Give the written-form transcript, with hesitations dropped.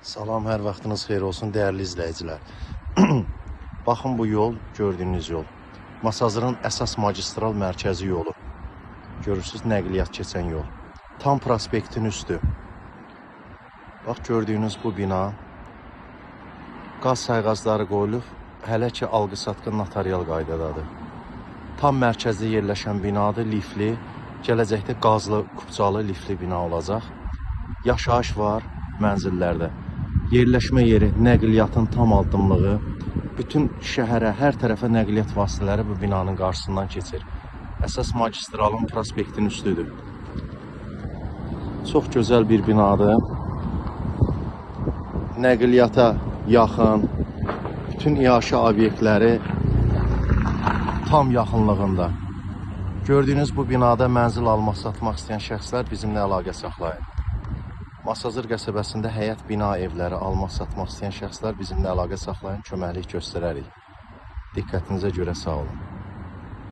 Salam, hər vaxtınız xeyir olsun, dəyərli izləyicilər. Baxın, bu yol, gördüyünüz yol. Masazırın əsas magistral mərkəzi yolu. Görürsünüz, nəqliyyat keçən yol. Tam prospektin üstü. Bax, gördüyünüz bu bina. Qaz sayğacları qoyulub, hələ ki, alqı-satqı notarial qaydadadır. Tam mərkəzdə yerləşən binadır, lifli. Gələcəkdə qazlı, kubcalı, lifli bina olacaq. Yaşayış var mənzillərdə. Yerləşmə yeri, nəqliyyatın tam addımlığı, bütün şəhərə, hər tərəfə nəqliyyat vasitələri bu binanın qarşısından keçir. Əsas magistralın prospektin üstüdür. Çox gözəl bir binadır. Nəqliyyata yaxın, bütün iaşə obyektləri tam yaxınlığında. Gördüyünüz bu binada mənzil almaq, satmaq istəyən şəxslər bizimlə əlaqə saxlayın. Masazır qəsəbəsində həyət bina evləri almaq, satmaq istəyən şəxslər bizimlə əlaqə saxlayın, köməklik göstərərik. Diqqətinizə görə sağ olun.